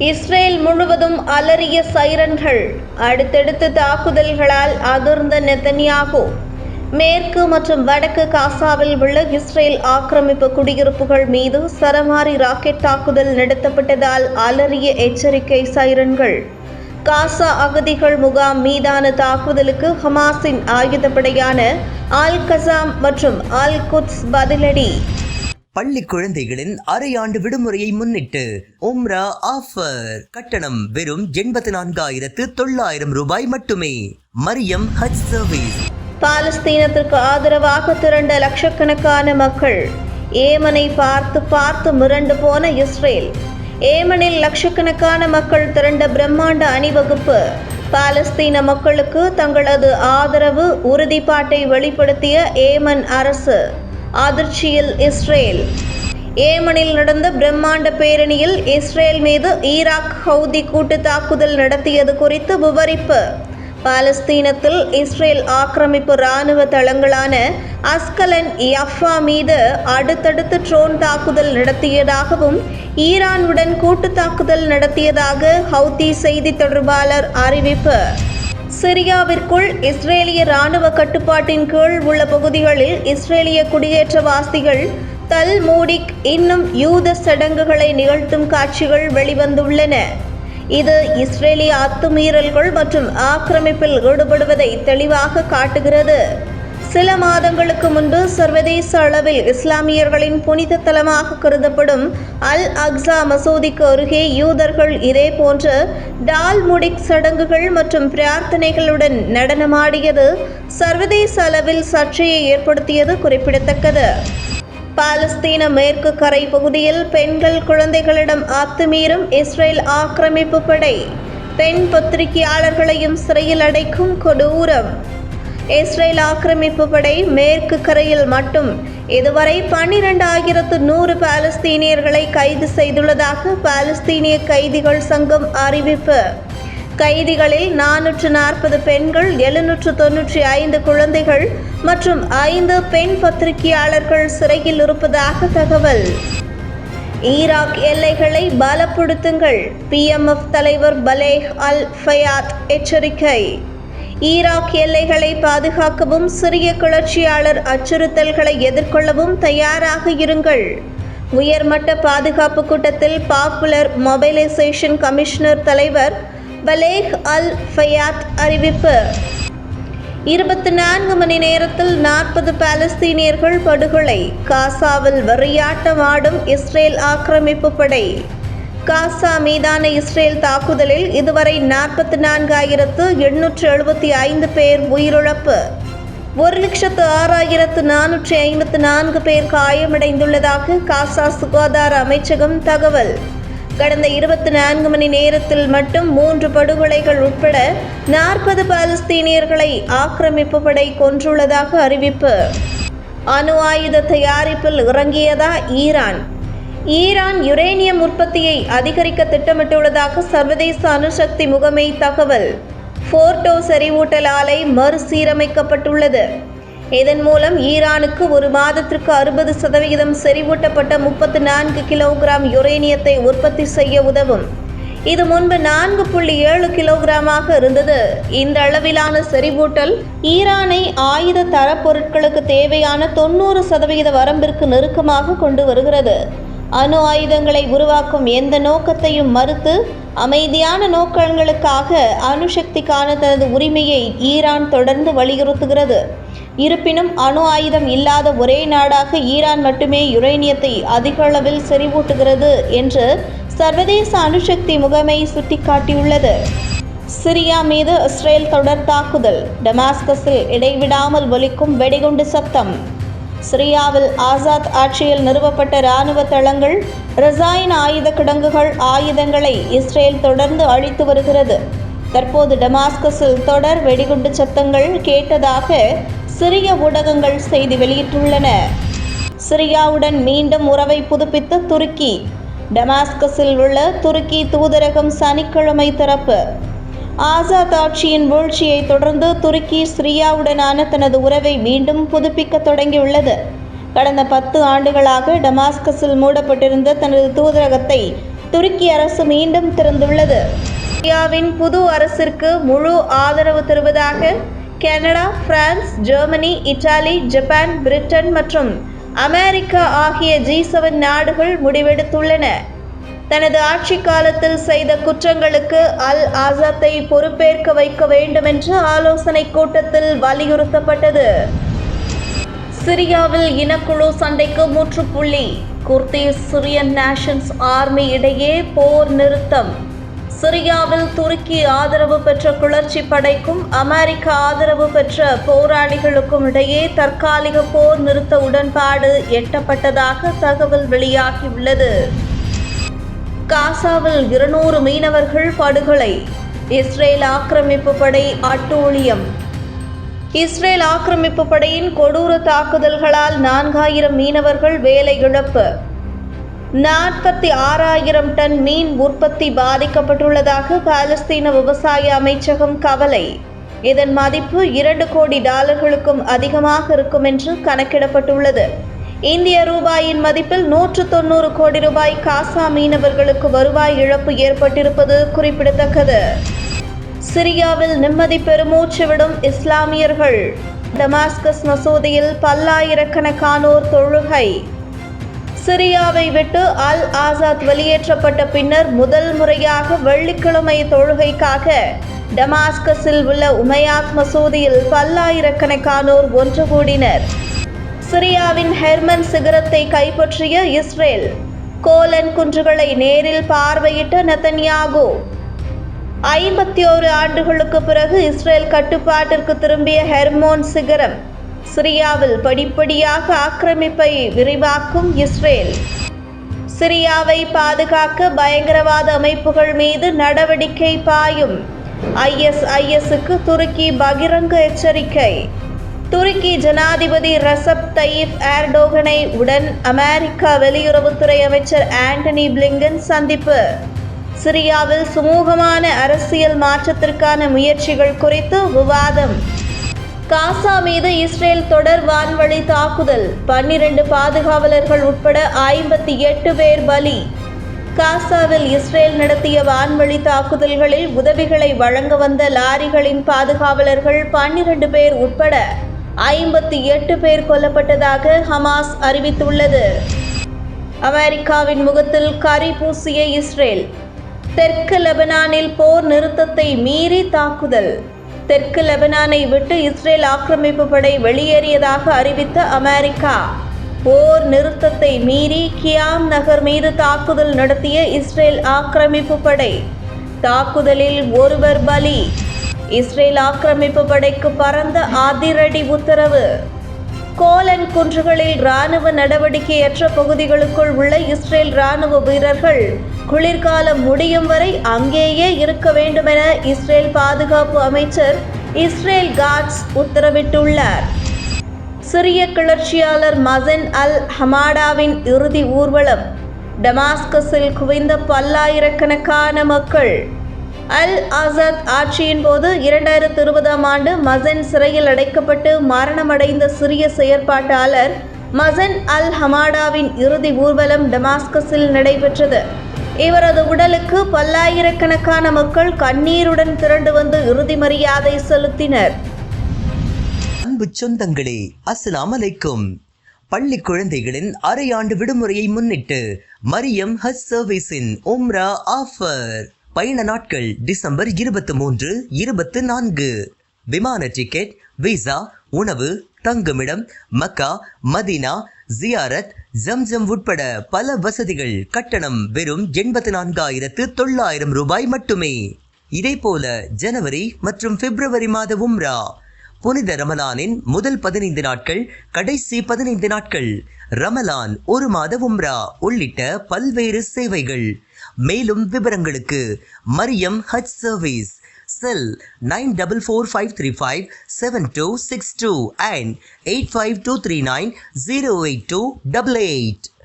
Israel முழுவதும் அலறிய சைரன்கள். அடுத்தடுத்த தாக்குதல்களால் அதிர்ந்த Netanyahu. மேற்கு மற்றும் வடக்கு காசாவில் உள்ள இஸ்ரேல் ஆக்கிரமிப்பு குடியிருப்புகள் மீது சரமாரி ராக்கெட் தாக்குதல் நடத்தப்பட்டதால் அலறிய எச்சரிக்கை சைரன்கள். காசா அகதிகள் முகாம் மீதான தாக்குதலுக்கு ஹமாஸின் ஆயுதப்படையான அல் கசாம் மற்றும் அல் குத்ஸ் பதிலடி. பள்ளி குழந்தைகளின் அரையாண்டு விடுமுறையை முன்னிட்டு உம்ரா ஆஃபர். கட்டணம் வெறும் 84,900 ரூபாய் மட்டுமே. மரியம் ஹஜ் சர்வீஸ். பாலஸ்தீனத்திற்கு ஆதரவாக திரண்ட லட்சக்கணக்கான மக்கள். ஏமனை பார்த்து மிரண்டு போன இஸ்ரேல். ஏமனில் லட்சக்கணக்கான மக்கள் திரண்ட பிரம்மாண்ட அணிவகுப்பு. பாலஸ்தீன மக்களுக்கு தங்களது ஆதரவு உறுதிப்பாட்டை வெளிப்படுத்திய ஏமன் அரசு. அதிர்ச்சியில் இஸ்ரேல். ஏமனில் நடந்த பிரம்மாண்ட பேரணியில் இஸ்ரேல் மீது ஈராக் ஹவுதி கூட்டு தாக்குதல் நடத்தியது குறித்து விவரிப்பு. பாலஸ்தீனத்தில் இஸ்ரேல் ஆக்கிரமிப்பு இராணுவ தளங்களான அஸ்கலன் யஃபா மீது அடுத்தடுத்து ட்ரோன் தாக்குதல் நடத்தியதாகவும் ஈரானுடன் கூட்டு தாக்குதல் நடத்தியதாக ஹவுதி செய்தி தொடர்பாளர் அறிவிப்பு. சிரியாவிற்குள் இஸ்ரேலிய இராணுவ கட்டுப்பாட்டின் கீழ் உள்ள பகுதிகளில் இஸ்ரேலிய குடியேற்றவாசிகள் தல் மூடிக் இன்னும் யூத சடங்குகளை நிகழ்த்தும் காட்சிகள் வெளிவந்துள்ளன. இது இஸ்ரேலிய அத்துமீறல்கள் மற்றும் ஆக்கிரமிப்பில் ஈடுபடுவதை தெளிவாக காட்டுகிறது. சில மாதங்களுக்கு முன்பு சர்வதேச அளவில் இஸ்லாமியர்களின் புனித தலமாக கருதப்படும் அல் அக்ஸா மசூதிக்கு அருகே யூதர்கள் இதே போன்ற டால் முடிக் சடங்குகள் மற்றும் பிரார்த்தனைகளுடன் நடனமாடியது சர்வதேச அளவில் சர்ச்சையை ஏற்படுத்தியது குறிப்பிடத்தக்கது. பாலஸ்தீன மேற்கு கரை பகுதியில் பெண்கள் குழந்தைகளிடம் அத்துமீறும் இஸ்ரேல் ஆக்கிரமிப்பு படை. பெண் பத்திரிகையாளர்களையும் சிறையில் அடைக்கும் கொடூரம். இஸ்ரேல் ஆக்கிரமிப்பு படை மேற்கு கரையில் மட்டும் இதுவரை 12,100 பாலஸ்தீனியர்களை கைது செய்துள்ளதாக பாலஸ்தீனிய கைதிகள் சங்கம் அறிவிப்பு. கைதிகளில் 440 பெண்கள், 795 குழந்தைகள் மற்றும் 5 பெண் பத்திரிகையாளர்கள் சிறையில் இருப்பதாக தகவல். ஈராக் எல்லைகளை பலப்படுத்துங்கள். PMF தலைவர் பலேஹ் அல் ஃபயாத் எச்சரிக்கை. ஈராக் எல்லைகளை பாதுகாக்கவும் சிறிய கிளர்ச்சியாளர் அச்சுறுத்தல்களை எதிர்கொள்ளவும் தயாராக இருங்கள். உயர்மட்ட பாதுகாப்பு கூட்டத்தில் பாப்புலர் மொபைலைசேஷன் கமிஷனர் தலைவர் பலேஹ் அல் ஃபயாத் அறிவிப்பு. 24 மணி நேரத்தில் 40 பாலஸ்தீனியர்கள் படுகொலை. காசாவில் வெறியாட்டமாடும் இஸ்ரேல் ஆக்கிரமிப்பு படை. காசா மீதான இஸ்ரேல் தாக்குதலில் இதுவரை 44,875 பேர் உயிரிழப்பு. 1,06,454 பேர் காயமடைந்துள்ளதாக காசா சுகாதார அமைச்சகம் தகவல். கடந்த 24 மணி நேரத்தில் மட்டும் 3 படுகொலைகள் உட்பட 40 பாலஸ்தீனியர்களை ஆக்கிரமிப்பு படை கொன்றுள்ளதாக அறிவிப்பு. அணு ஆயுத தயாரிப்பில் இறங்கியதா ஈரான்? ஈரான் யுரேனியம் உற்பத்தியை அதிகரிக்க திட்டமிட்டுள்ளதாக சர்வதேச அணுசக்தி முகமை தகவல். ஃபோர்டோ செறிவூட்டல் ஆலை மறுசீரமைக்கப்பட்டுள்ளது. இதன் மூலம் ஈரானுக்கு ஒரு மாதத்திற்கு 60% செறிவூட்டப்பட்ட 34 கிலோகிராம் யுரேனியத்தை உற்பத்தி செய்ய உதவும். இது முன்பு 4.7 கிலோகிராமாக இருந்தது. இந்த அளவிலான செறிவூட்டல் ஈரானை ஆயுத தரப்பொருட்களுக்கு தேவையான 90% வரம்பிற்கு நெருக்கமாக கொண்டு வருகிறது. அணு ஆயுதங்களை உருவாக்கும் எந்த நோக்கத்தையும் மறுத்து அமைதியான நோக்கங்களுக்காக அணுசக்திக்கான தனது உரிமையை ஈரான் தொடர்ந்து வலியுறுத்துகிறது. இருப்பினும் அணு ஆயுதம் இல்லாத ஒரே நாடாக ஈரான் மட்டுமே யுரேனியத்தை அதிக அளவில் செறிவூட்டுகிறது என்று சர்வதேச அணுசக்தி முகமை சுட்டிக்காட்டியுள்ளது. சிரியா மீது இஸ்ரேல் தொடர் தாக்குதல். டமாஸ்கஸில் இடைவிடாமல் ஒலிக்கும் வெடிகுண்டு சத்தம். சிரியாவில் ஆசாத் ஆட்சியில் நிறுவப்பட்ட இராணுவ தளங்கள், ரசாயன ஆயுத கிடங்குகள், ஆயுதங்களை இஸ்ரேல் தொடர்ந்து அழித்து வருகிறது. தற்போது டமாஸ்கஸில் தொடர் வெடிகுண்டு சத்தங்கள் கேட்டதாக சிரிய ஊடகங்கள் செய்தி வெளியிட்டுள்ளன. சிரியாவுடன் மீண்டும் உறவை புதுப்பித்த துருக்கி. டமாஸ்கஸில் உள்ள துருக்கி தூதரகம் சனிக்கிழமை திறப்பு. ஆசாத் ஆட்சியின் வீழ்ச்சியை தொடர்ந்து துருக்கி சிரியாவுடனான தனது உறவை மீண்டும் புதுப்பிக்க தொடங்கியுள்ளது. கடந்த 10 ஆண்டுகளாக டமாஸ்கஸில் மூடப்பட்டிருந்த தனது தூதரகத்தை துருக்கி அரசு மீண்டும் திறந்துள்ளது. இந்தியாவின் புது அரசிற்கு முழு ஆதரவு தருவதாக Canada, France, Germany, Italy, Japan, Britain மற்றும் அமெரிக்கா ஆகிய G7 நாடுகள் முடிவெடுத்துள்ளன. தனது ஆட்சி காலத்தில் செய்த குற்றங்களுக்கு அல் ஆசாத்தை பொறுப்பேற்க வைக்க வேண்டும் என்று ஆலோசனை கூட்டத்தில் வலியுறுத்தப்பட்டது. சிரியாவில் இனக்குழு சண்டைக்கு முற்றுப்புள்ளி. குர்திஸ் சிரியன் நேஷன்ஸ் ஆர்மி இடையே போர் நிறுத்தம். சிரியாவில் துருக்கி ஆதரவு பெற்ற கிளர்ச்சி படைக்கும் அமெரிக்க ஆதரவு பெற்ற போராளிகளுக்கும் இடையே தற்காலிக போர் நிறுத்த உடன்பாடு எட்டப்பட்டதாக தகவல் வெளியாகியுள்ளது. காசாவில் 200 மீனவர்கள் படுகொலை. இஸ்ரேல் ஆக்கிரமிப்பு படை அட்டூழியம். இஸ்ரேல் ஆக்கிரமிப்பு படையின் கொடூர தாக்குதல்களால் 4000 மீனவர்கள் வேலை இழப்பு. 46,000 டன் மீன் உற்பத்தி பாதிக்கப்பட்டுள்ளதாக பாலஸ்தீன விவசாய அமைச்சகம் கவலை. இதன் மதிப்பு $2 கோடி அதிகமாக இருக்கும் என்று கணக்கிடப்பட்டுள்ளது. இந்திய ரூபாயின் மதிப்பில் 190 கோடி ரூபாய் காசா மீனவர்களுக்கு வருவாய் இழப்பு ஏற்பட்டிருப்பது குறிப்பிடத்தக்கது. சிரியாவில் நிம்மதி பெருமூச்சு விடும் இஸ்லாமியர்கள். டமாஸ்கஸ் மசூதியில் பல்லாயிரக்கணக்கானோர் தொழுகை. சிரியாவை விட்டு அல் ஆசாத் வெளியேற்றப்பட்ட பின்னர் முதல் முறையாக வெள்ளிக்கிழமை தொழுகைக்காக டமாஸ்கஸில் உள்ள உமையாத் மசூதியில் பல்லாயிரக்கணக்கானோர் ஒன்று கூடினர். சிரியாவின் ஹெர்மன் சிகரத்தை கைப்பற்றிய இஸ்ரேல். கோலன் குன்றுகளை நேரில் பார்வையிட்ட நெதன்யாகு. 51 ஆண்டுகளுக்கு பிறகு இஸ்ரேல் கட்டுப்பாட்டிற்கு திரும்பிய ஹெர்மோன் சிகரம். சிரியாவில் படிப்படியாக ஆக்கிரமிப்பை விரிவாக்கும் இஸ்ரேல். சிரியாவை பாதுகாக்க பயங்கரவாத அமைப்புகள் மீது நடவடிக்கை பாயும். ISISக்கு துருக்கி பகிரங்க எச்சரிக்கை. துருக்கி ஜனாதிபதி ரெசப் தயிப் ஏர்டோகனை உடன் அமெரிக்க வெளியுறவுத்துறை அமைச்சர் ஆண்டனி பிளிங்கன் சந்திப்பு. சிரியாவில் சுமூகமான அரசியல் மாற்றத்திற்கான முயற்சிகள் குறித்து விவாதம். காசா மீது இஸ்ரேல் தொடர் வான்வழி தாக்குதல். 12 பாதுகாவலர்கள் உட்பட 58 பேர் பலி. காசாவில் இஸ்ரேல் நடத்திய வான்வழி தாக்குதல்களில் உதவிகளை வழங்க வந்த லாரிகளின் பாதுகாவலர்கள் 12 பேர் உட்பட 58 பேர் கொல்லப்பட்டதாக ஹமாஸ் அறிவித்துள்ளது. அமெரிக்காவின் முகத்தில் கரி பூசிய இஸ்ரேல். தெற்கு லெபனானில் போர் நிறுத்தத்தை மீறி தாக்குதல். தெற்கு லெபனானை விட்டு இஸ்ரேல் ஆக்கிரமிப்பு படை வெளியேறியதாக அறிவித்த அமெரிக்கா போர் நிறுத்தத்தை மீறி கியாம் நகர் மீது தாக்குதல் நடத்திய இஸ்ரேல் ஆக்கிரமிப்பு படை. தாக்குதலில் ஒருவர் பலி. இஸ்ரேல் ஆக்கிரமிப்பு படைக்கு பரந்த அதிரடி உத்தரவு. கோலன் குன்றுகளில் இராணுவ நடவடிக்கையற்ற பகுதிகளுக்குள் உள்ள இஸ்ரேல் இராணுவ வீரர்கள் குளிர்காலம் முடியும் வரை அங்கேயே இருக்க வேண்டுமென இஸ்ரேல் பாதுகாப்பு அமைச்சர் இஸ்ரேல் காட்ஸ் உத்தரவிட்டுள்ளார். சிரிய கிளர்ச்சியாளர் மசன் அல் ஹமாடாவின் இறுதி ஊர்வலம். டமாஸ்கஸில் குவிந்த பல்லாயிரக்கணக்கான மக்கள். அல் ஆசாத் ஆட்சியின் போது 2020ஆம் ஆண்டு மசன் சிறையில் அடைக்கப்பட்டு மரணமடைந்த சிரிய செயற்பாட்டாளர் மசன் அல் ஹமாடாவின் இறுதி ஊர்வலம் டமாஸ்கஸில் நடைபெற்றது. இவரது உடலுக்கு பல்லாயிரக்கணக்கான மக்கள் கண்ணீருடன் திரண்டு வந்து இறுதி மரியாதை செலுத்தினர். அன்பு சொந்தங்களே, அஸ்ஸலாமு அலைக்கும். பள்ளி குழந்தைகளின் அரையாண்டு விடுமுறையை முன்னிட்டு மரியம் ஹஜ் சர்வீஸின் உம்ரா ஆஃபர். பயண நாட்கள் டிசம்பர் 23, 24. விமான டிக்கெட், விசா, உணவு, தங்குமிடம், மக்கா, மதீனா, ஜியாரத், ஜம்ஜம் உட்பட பல வசதிகள். கட்டணம் வெறும் 84,900 ரூபாய் மட்டுமே. இதேபோல ஜனவரி மற்றும் பிப்ரவரி மாத உம்ரா, புனித ரமலானின் முதல் 15 நாட்கள், கடைசி 15 நாட்கள், ரமலான் ஒரு மாத உம்ரா உள்ளிட்ட பல்வேறு சேவைகள். மேலும் விவரங்களுக்கு மரியம் ஹஜ் சர்வீஸ், செல் 9445357262 and 85239082888.